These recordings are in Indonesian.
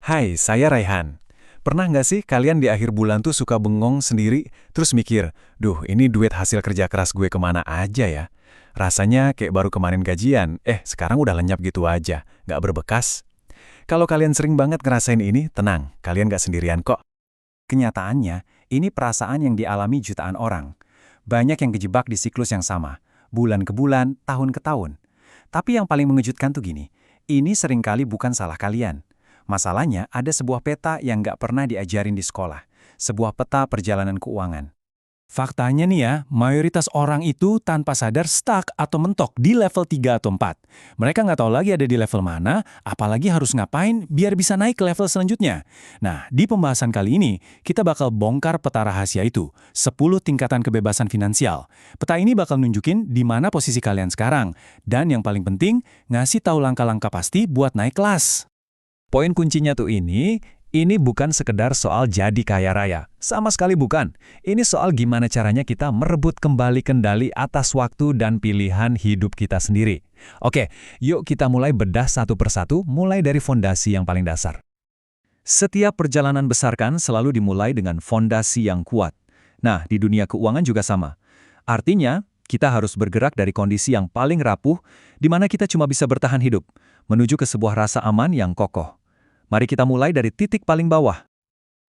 Hai, saya Raihan. Pernah nggak sih kalian di akhir bulan tuh suka bengong sendiri, terus mikir, duh ini duit hasil kerja keras gue kemana aja ya? Rasanya kayak baru kemarin gajian, sekarang udah lenyap gitu aja, nggak berbekas. Kalau kalian sering banget ngerasain ini, tenang, kalian nggak sendirian kok. Kenyataannya, ini perasaan yang dialami jutaan orang. Banyak yang kejebak di siklus yang sama, bulan ke bulan, tahun ke tahun. Tapi yang paling mengejutkan tuh gini, ini seringkali bukan salah kalian. Masalahnya ada sebuah peta yang nggak pernah diajarin di sekolah, sebuah peta perjalanan keuangan. Faktanya nih ya, mayoritas orang itu tanpa sadar stuck atau mentok di level 3 atau 4. Mereka nggak tahu lagi ada di level mana, apalagi harus ngapain biar bisa naik ke level selanjutnya. Nah, di pembahasan kali ini, kita bakal bongkar peta rahasia itu, 10 tingkatan kebebasan finansial. Peta ini bakal nunjukin di mana posisi kalian sekarang, dan yang paling penting, ngasih tahu langkah-langkah pasti buat naik kelas. Poin kuncinya tuh ini bukan sekedar soal jadi kaya raya. Sama sekali bukan. Ini soal gimana caranya kita merebut kembali kendali atas waktu dan pilihan hidup kita sendiri. Oke, yuk kita mulai bedah satu persatu, mulai dari fondasi yang paling dasar. Setiap perjalanan besar kan selalu dimulai dengan fondasi yang kuat. Nah, di dunia keuangan juga sama. Artinya, kita harus bergerak dari kondisi yang paling rapuh, di mana kita cuma bisa bertahan hidup, menuju ke sebuah rasa aman yang kokoh. Mari kita mulai dari titik paling bawah.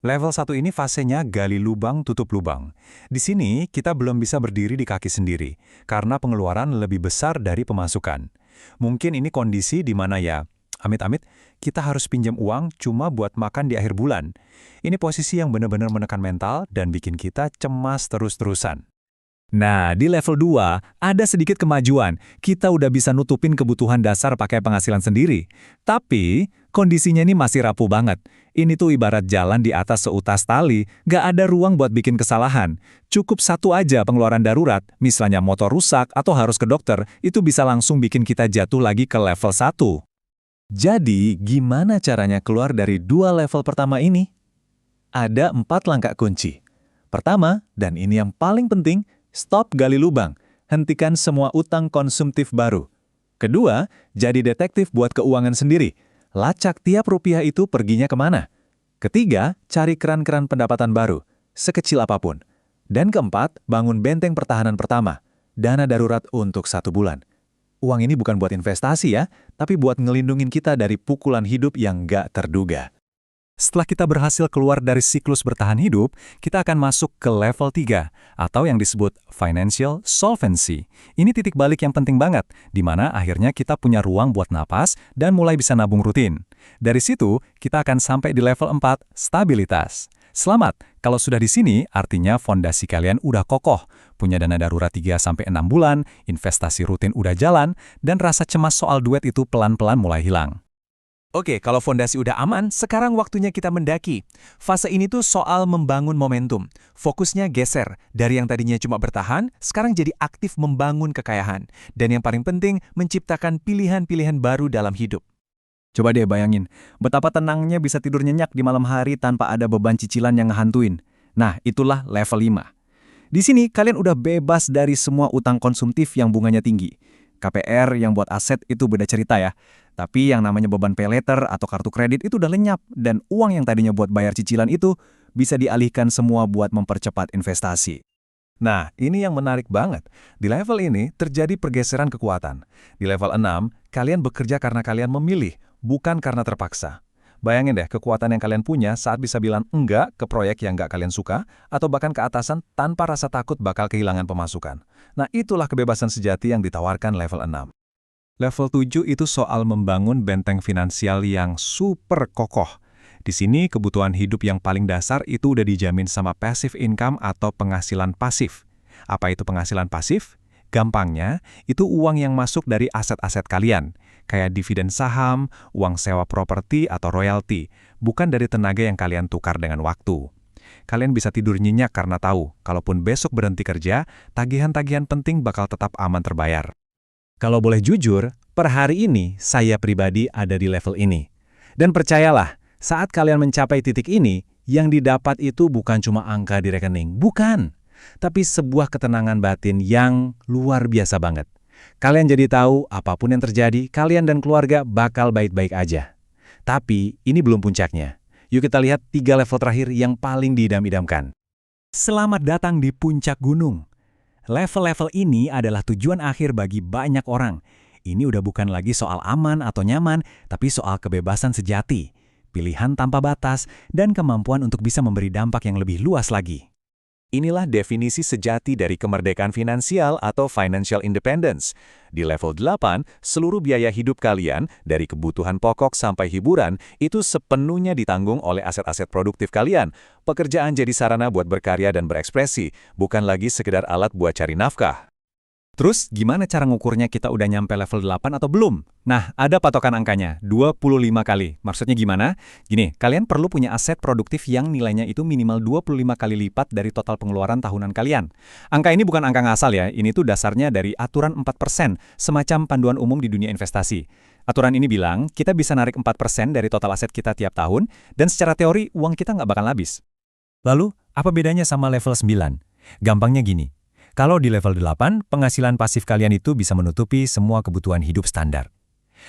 Level 1 ini fasenya gali lubang tutup lubang. Di sini kita belum bisa berdiri di kaki sendiri, karena pengeluaran lebih besar dari pemasukan. Mungkin ini kondisi di mana ya, amit-amit, kita harus pinjam uang cuma buat makan di akhir bulan. Ini posisi yang benar-benar menekan mental dan bikin kita cemas terus-terusan. Nah, di level 2, ada sedikit kemajuan. Kita udah bisa nutupin kebutuhan dasar pakai penghasilan sendiri. Tapi, kondisinya ini masih rapuh banget. Ini tuh ibarat jalan di atas seutas tali, nggak ada ruang buat bikin kesalahan. Cukup satu aja pengeluaran darurat, misalnya motor rusak atau harus ke dokter, itu bisa langsung bikin kita jatuh lagi ke level 1. Jadi, gimana caranya keluar dari dua level pertama ini? Ada 4 langkah kunci. Pertama, dan ini yang paling penting, stop gali lubang, hentikan semua utang konsumtif baru. Kedua, jadi detektif buat keuangan sendiri. Lacak tiap rupiah itu perginya kemana. Ketiga, cari keran-keran pendapatan baru, sekecil apapun. Dan keempat, bangun benteng pertahanan pertama, dana darurat untuk 1 bulan. Uang ini bukan buat investasi ya, tapi buat ngelindungin kita dari pukulan hidup yang nggak terduga. Setelah kita berhasil keluar dari siklus bertahan hidup, kita akan masuk ke level 3, atau yang disebut financial solvency. Ini titik balik yang penting banget, di mana akhirnya kita punya ruang buat napas dan mulai bisa nabung rutin. Dari situ, kita akan sampai di level 4, stabilitas. Selamat, kalau sudah di sini, artinya fondasi kalian udah kokoh, punya dana darurat 3-6 bulan, investasi rutin udah jalan, dan rasa cemas soal duit itu pelan-pelan mulai hilang. Oke, kalau fondasi udah aman, sekarang waktunya kita mendaki. Fase ini tuh soal membangun momentum. Fokusnya geser, dari yang tadinya cuma bertahan, sekarang jadi aktif membangun kekayaan. Dan yang paling penting, menciptakan pilihan-pilihan baru dalam hidup. Coba deh bayangin, betapa tenangnya bisa tidur nyenyak di malam hari tanpa ada beban cicilan yang ngehantuin. Nah, itulah level 5. Di sini, kalian udah bebas dari semua utang konsumtif yang bunganya tinggi. KPR yang buat aset itu beda cerita ya. Tapi yang namanya beban paylater atau kartu kredit itu udah lenyap, dan uang yang tadinya buat bayar cicilan itu bisa dialihkan semua buat mempercepat investasi. Nah, ini yang menarik banget. Di level ini terjadi pergeseran kekuatan. Di level 6, kalian bekerja karena kalian memilih, bukan karena terpaksa. Bayangin deh kekuatan yang kalian punya saat bisa bilang enggak ke proyek yang enggak kalian suka, atau bahkan ke atasan tanpa rasa takut bakal kehilangan pemasukan. Nah, itulah kebebasan sejati yang ditawarkan level 6. Level 7 itu soal membangun benteng finansial yang super kokoh. Di sini kebutuhan hidup yang paling dasar itu udah dijamin sama passive income atau penghasilan pasif. Apa itu penghasilan pasif? Gampangnya, itu uang yang masuk dari aset-aset kalian, kayak dividen saham, uang sewa properti atau royalti, bukan dari tenaga yang kalian tukar dengan waktu. Kalian bisa tidur nyenyak karena tahu, kalaupun besok berhenti kerja, tagihan-tagihan penting bakal tetap aman terbayar. Kalau boleh jujur, per hari ini saya pribadi ada di level ini. Dan percayalah, saat kalian mencapai titik ini, yang didapat itu bukan cuma angka di rekening, bukan. Tapi sebuah ketenangan batin yang luar biasa banget. Kalian jadi tahu apapun yang terjadi, kalian dan keluarga bakal baik-baik aja. Tapi ini belum puncaknya. Yuk kita lihat 3 level terakhir yang paling diidam-idamkan. Selamat datang di puncak gunung. Level-level ini adalah tujuan akhir bagi banyak orang. Ini udah bukan lagi soal aman atau nyaman, tapi soal kebebasan sejati, pilihan tanpa batas, dan kemampuan untuk bisa memberi dampak yang lebih luas lagi. Inilah definisi sejati dari kemerdekaan finansial atau financial independence. Di level 8, seluruh biaya hidup kalian, dari kebutuhan pokok sampai hiburan, itu sepenuhnya ditanggung oleh aset-aset produktif kalian. Pekerjaan jadi sarana buat berkarya dan berekspresi, bukan lagi sekedar alat buat cari nafkah. Terus, gimana cara ngukurnya kita udah nyampe level 8 atau belum? Nah, ada patokan angkanya, 25 kali. Maksudnya gimana? Gini, kalian perlu punya aset produktif yang nilainya itu minimal 25 kali lipat dari total pengeluaran tahunan kalian. Angka ini bukan angka ngasal ya, ini tuh dasarnya dari aturan 4%, semacam panduan umum di dunia investasi. Aturan ini bilang, kita bisa narik 4% dari total aset kita tiap tahun, dan secara teori, uang kita nggak bakal habis. Lalu, apa bedanya sama level 9? Gampangnya gini. Kalau di level 8, penghasilan pasif kalian itu bisa menutupi semua kebutuhan hidup standar.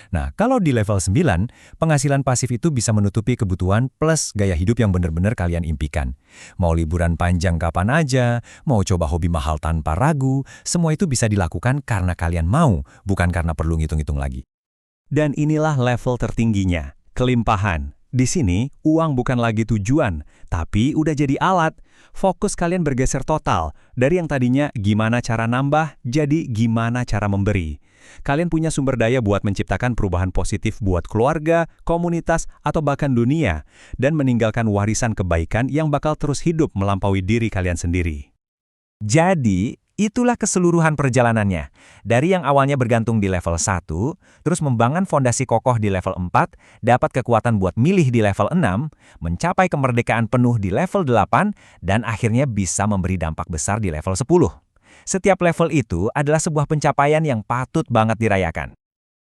Nah, kalau di level 9, penghasilan pasif itu bisa menutupi kebutuhan plus gaya hidup yang benar-benar kalian impikan. Mau liburan panjang kapan aja, mau coba hobi mahal tanpa ragu, semua itu bisa dilakukan karena kalian mau, bukan karena perlu ngitung-ngitung lagi. Dan inilah level tertingginya, kelimpahan. Di sini, uang bukan lagi tujuan, tapi udah jadi alat. Fokus kalian bergeser total, dari yang tadinya gimana cara nambah, jadi gimana cara memberi. Kalian punya sumber daya buat menciptakan perubahan positif buat keluarga, komunitas, atau bahkan dunia, dan meninggalkan warisan kebaikan yang bakal terus hidup melampaui diri kalian sendiri. Jadi, itulah keseluruhan perjalanannya. Dari yang awalnya bergantung di level 1, terus membangun fondasi kokoh di level 4, dapat kekuatan buat milih di level 6, mencapai kemerdekaan penuh di level 8, dan akhirnya bisa memberi dampak besar di level 10. Setiap level itu adalah sebuah pencapaian yang patut banget dirayakan.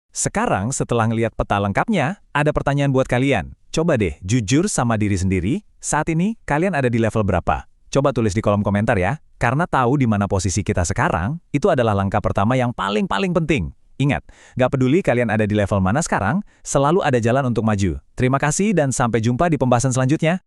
Sekarang, setelah ngelihat peta lengkapnya, ada pertanyaan buat kalian. Coba deh, jujur sama diri sendiri, saat ini kalian ada di level berapa? Coba tulis di kolom komentar ya, karena tahu di mana posisi kita sekarang, itu adalah langkah pertama yang paling penting. Ingat, gak peduli kalian ada di level mana sekarang, selalu ada jalan untuk maju. Terima kasih dan sampai jumpa di pembahasan selanjutnya.